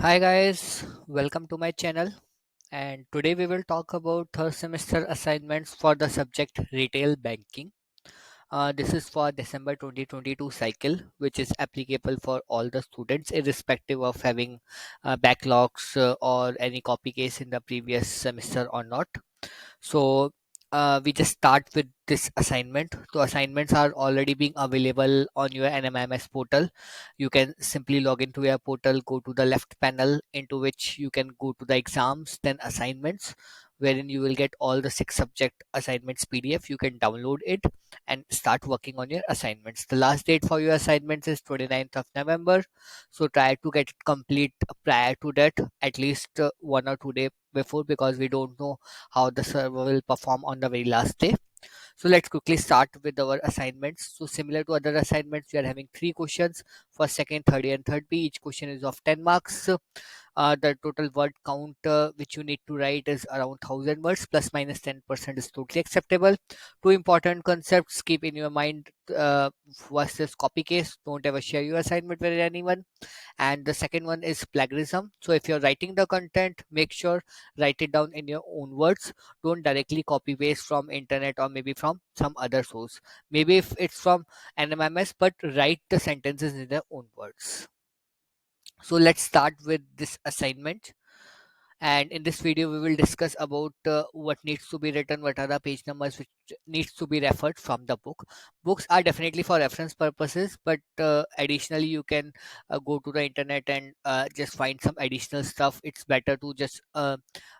Hi guys, welcome to my channel, and today we will talk about third semester assignments for the subject retail banking. This is for December 2022 cycle, which is applicable for all the students irrespective of having backlogs or any copy case in the previous semester or not. So we just start with this assignment. So assignments are already being available on your NMIMS portal. You can simply log into your portal, go to the left panel into which you can go to the exams, then assignments, wherein you will get all the six subject assignments PDF. You can download it and start working on your assignments. The last date for your assignments is 29th of November. So try to get it complete prior to that, at least 1 or 2 days before, because we don't know how the server will perform on the very last day. So let's quickly start with our assignments. So similar to other assignments, we are having three questions for second, third, and third P. Each question is of 10 marks. The total word count which you need to write is around 1000 words, plus minus 10% is totally acceptable. Two important concepts keep in your mind. Versus copy case, don't ever share your assignment with anyone, and the second one is plagiarism. So if you're writing the content, make sure write it down in your own words. Don't directly copy paste from internet or maybe from some other source. Maybe if it's from NMIMS, but write the sentences in their own words. So let's start with this assignment, and in this video we will discuss about what needs to be written, what are the page numbers which needs to be referred from the book. Books are definitely for reference purposes, but additionally you can go to the internet and just find some additional stuff. It's better to just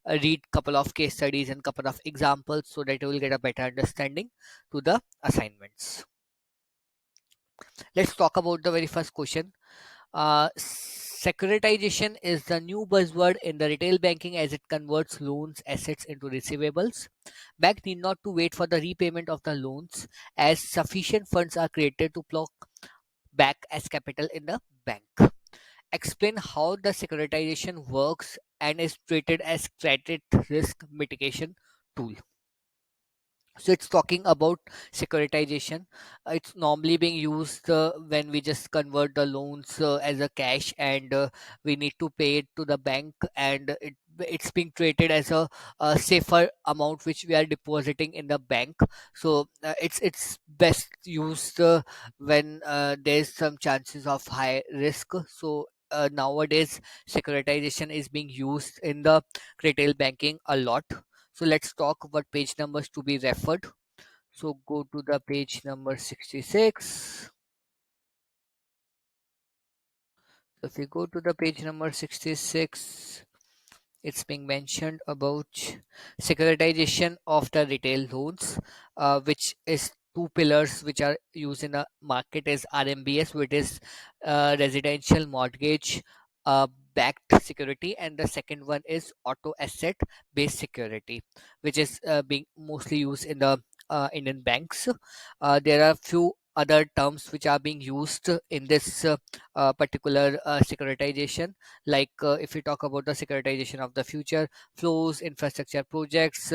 read couple of case studies and couple of examples so that you will get a better understanding to the assignments. Let's talk about the very first question. Securitization is the new buzzword in the retail banking as it converts loans assets into receivables. Bank need not to wait for the repayment of the loans, as sufficient funds are created to plow back as capital in the bank. Explain how the securitization works and is treated as credit risk mitigation tool. So it's talking about securitization. It's normally being used when we just convert the loans as a cash, and we need to pay it to the bank, and it's being treated as a safer amount which we are depositing in the bank. So it's best used when there's some chances of high risk. So nowadays securitization is being used in the retail banking a lot. So let's talk what page numbers to be referred. So go to the page number 66. So if you go to the page number 66, it's being mentioned about securitization of the retail loans, which is two pillars which are used in the market is RMBS, which is residential mortgage uh, backed security, and the second one is auto asset based security, which is being mostly used in the Indian banks. There are few other terms which are being used in this particular securitization, like if we talk about the securitization of the future flows, infrastructure projects,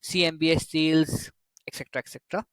CMBS deals, etc., etc.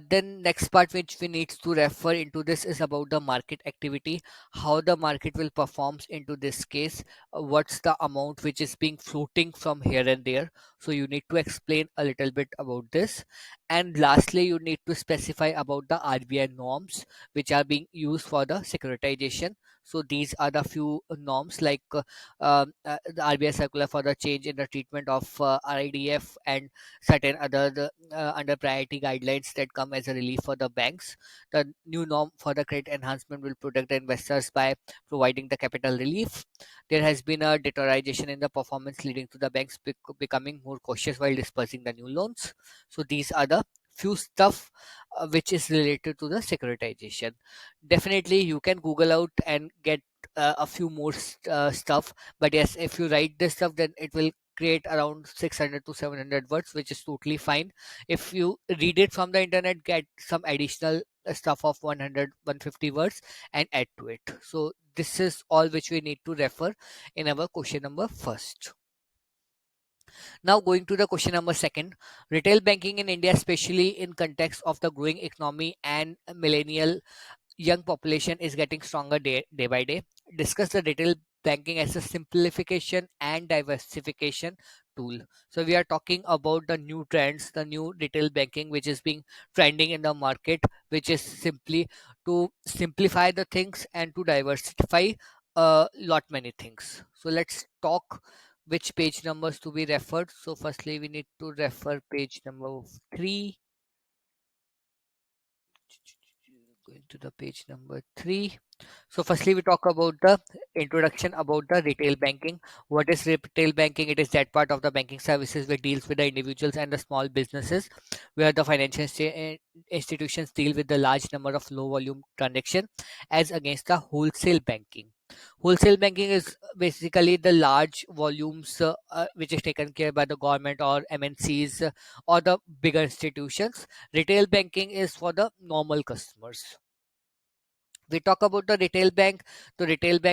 Then next part which we need to refer into this is about the market activity, how the market will performs into this case, what's the amount which is being floating from here and there. So you need to explain a little bit about this, and lastly you need to specify about the RBI norms which are being used for the securitization. So these are the few norms, like the RBI circular for the change in the treatment of RIDF and certain other under priority guidelines that come as a relief for the banks. The new norm for the credit enhancement will protect the investors by providing the capital relief. There has been a deterioration in the performance, leading to the banks becoming more cautious while dispersing the new loans. So these are the few stuff which is related to the securitization. Definitely you can google out and get a few more stuff, but yes, if you write this stuff then it will create around 600 to 700 words, which is totally fine. If you read it from the internet, get some additional stuff of 100 150 words and add to it. So this is all which we need to refer in our question number first. Now going to the question number second. Retail banking in India, especially in context of the growing economy and millennial young population, is getting stronger day by day. discuss the retail banking as a simplification and diversification tool. So we are talking about the new trends, the new retail banking which is being trending in the market, which is simply to simplify the things and to diversify a lot many things. So let's talk which page numbers to be referred. So firstly we need to refer page number 3. Going to the page number 3. So firstly, we talk about the introduction about the retail banking. What is retail banking? It is that part of the banking services which deals with the individuals and the small businesses, where the financial institutions deal with the large number of low volume transaction as against the wholesale banking. Wholesale banking is basically the large volumes which is taken care by the government or MNCs or the bigger institutions. Retail banking is for the normal customers. We talk about the retail bank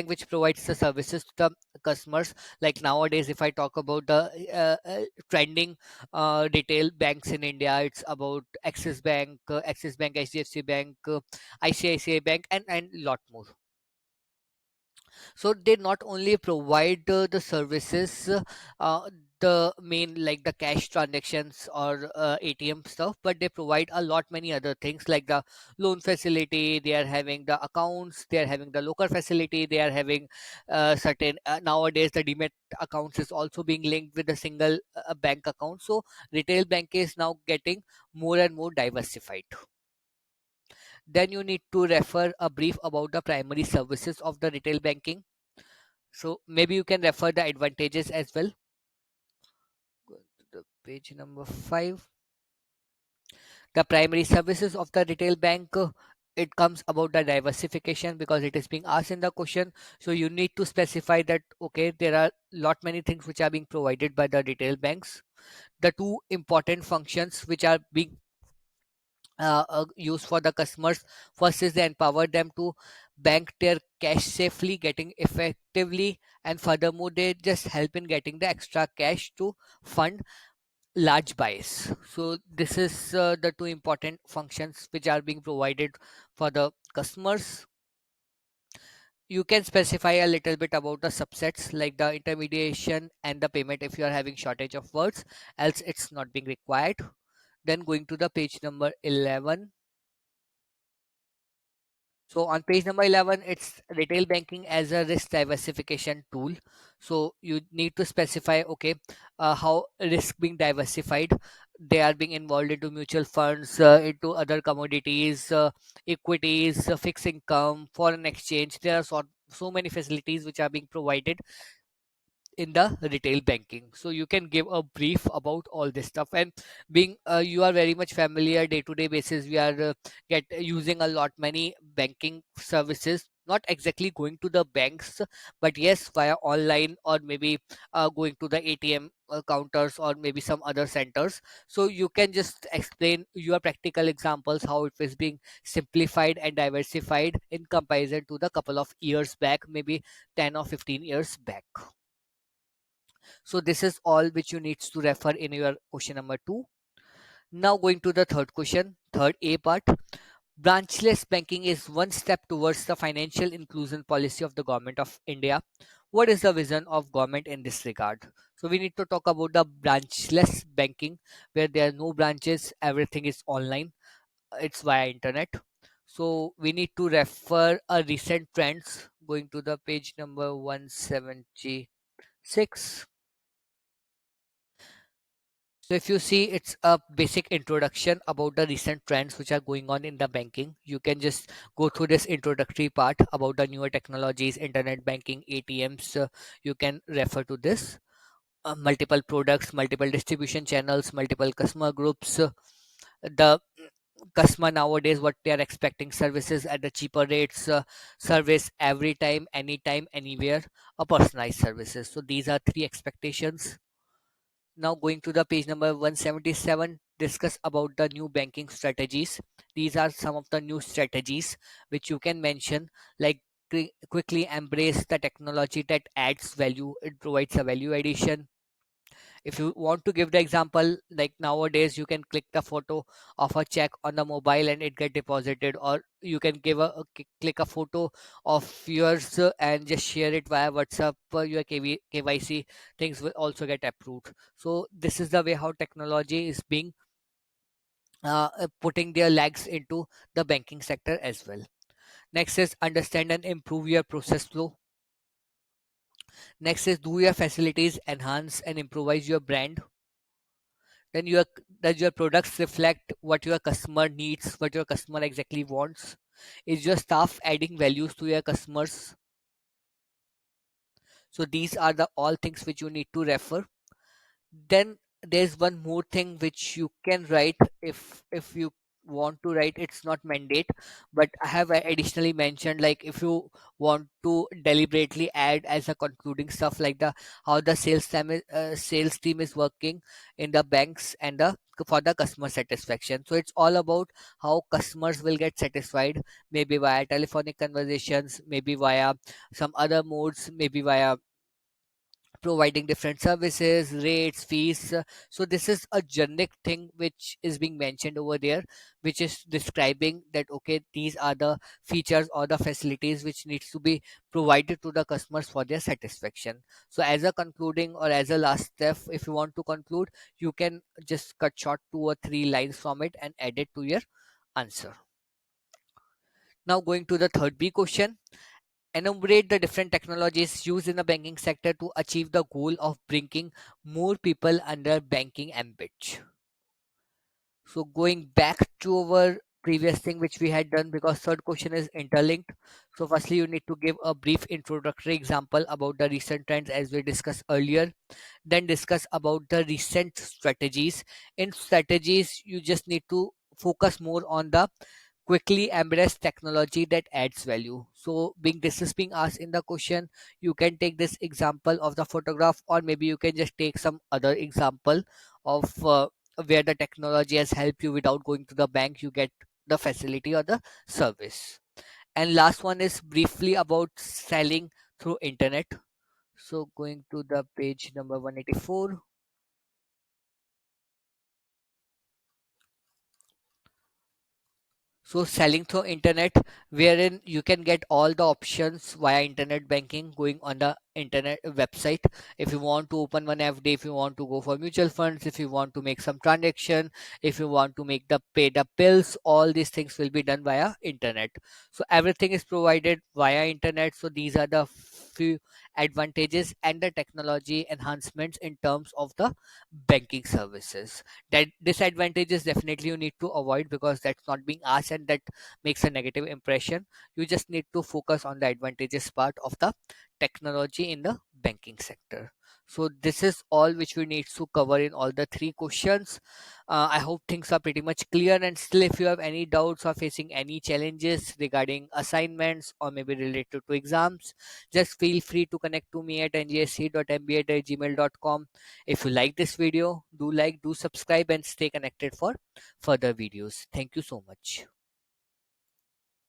which provides the services to the customers. Like nowadays, if I talk about the trending retail banks in India, it's about Axis Bank, HDFC Bank, ICICI Bank, and lot more. So they not only provide the services, the main like the cash transactions or ATM stuff, but they provide a lot many other things like the loan facility. They are having the accounts, they are having the local facility, they are having certain nowadays the demat accounts is also being linked with a single bank account. So retail bank is now getting more and more diversified. Then you need to refer a brief about the primary services of the retail banking. So maybe you can refer the advantages as well. Go to the page number 5. The primary services of the retail bank. It comes about the diversification because it is being asked in the question. So you need to specify that okay, there are lot many things which are being provided by the retail banks. The two important functions which are being used for the customers. First is they empower them to bank their cash safely, getting effectively, and furthermore, they just help in getting the extra cash to fund large buys. So this is the two important functions which are being provided for the customers. You can specify a little bit about the subsets like the intermediation and the payment if you are having shortage of words, else it's not being required. Then going to the page number 11. So on page number 11, it's retail banking as a risk diversification tool. So you need to specify, okay, how risk being diversified. They are being involved into mutual funds, into other commodities, equities, fixed income, foreign exchange. There are so many facilities which are being provided in the retail banking. So you can give a brief about all this stuff. And being you are very much familiar day to day basis, we are get using a lot many banking services, not exactly going to the banks, but yes, via online or maybe going to the ATM counters or maybe some other centers. So you can just explain your practical examples how it is being simplified and diversified in comparison to the couple of years back, maybe 10 or 15 years back. So this is all which you need to refer in your question number 2. Now going to the third question, third A part. Branchless banking is one step towards the financial inclusion policy of the government of India. What is the vision of government in this regard? So we need to talk about the branchless banking where there are no branches, everything is online, it's via internet. So we need to refer a recent trends going to the page number 176. So if you see, it's a basic introduction about the recent trends which are going on in the banking. You can just go through this introductory part about the newer technologies, internet banking, ATMs. You can refer to this. Multiple products, multiple distribution channels, multiple customer groups. The customer nowadays, what they are expecting services at the cheaper rates, service every time, anytime, anywhere, a personalized services. So these are three expectations. Now going to the page number 177, discuss about the new banking strategies. These are some of the new strategies which you can mention, like quickly embrace the technology that adds value. It provides a value addition. If you want to give the example, like nowadays you can click the photo of a check on the mobile and it get deposited, or you can give click a photo of yours and just share it via WhatsApp. Your KYC things will also get approved. So this is the way how technology is being putting their legs into the banking sector as well. Next is understand and improve your process flow. Next is do your facilities enhance and improvise your brand. Then your does your products reflect what your customer needs, what your customer exactly wants? Is your staff adding values to your customers? So these are the all things which you need to refer. Then there's one more thing which you can write if you want to write. It's not mandate, but I have additionally mentioned, like if you want to deliberately add as a concluding stuff, like the how the sales team is working in the banks and the for the customer satisfaction. So it's all about how customers will get satisfied, maybe via telephonic conversations, maybe via some other modes, maybe via providing different services, rates, fees. So this is a generic thing which is being mentioned over there, which is describing that okay, these are the features or the facilities which needs to be provided to the customers for their satisfaction. So as a concluding or as a last step, if you want to conclude, you can just cut short 2 or 3 lines from it and add it to your answer. Now going to the third B question. Enumerate the different technologies used in the banking sector to achieve the goal of bringing more people under banking ambit. So going back to our previous thing which we had done, because third question is interlinked. So firstly you need to give a brief introductory example about the recent trends as we discussed earlier, then discuss about the recent strategies. In strategies you just need to focus more on the quickly embrace technology that adds value. So being this is being asked in the question, you can take this example of the photograph, or maybe you can just take some other example of where the technology has helped you without going to the bank, you get the facility or the service. And last one is briefly about selling through internet. So going to the page number 184. So selling through internet, wherein you can get all the options via internet banking going on the internet website. If you want to open one FD, if you want to go for mutual funds, if you want to make some transaction, if you want to make the pay the bills, all these things will be done via internet. So everything is provided via internet. So these are the few advantages and the technology enhancements in terms of the banking services. That disadvantages definitely you need to avoid, because that's not being asked and that makes a negative impression. You just need to focus on the advantages part of the technology in the banking sector. So this is all which we need to cover in all the three questions. I hope things are pretty much clear, and still if you have any doubts or facing any challenges regarding assignments or maybe related to exams, just feel free to connect to me at ngasc.mba@gmail.com. If you like this video, do like, do subscribe, and stay connected for further videos. Thank you so much.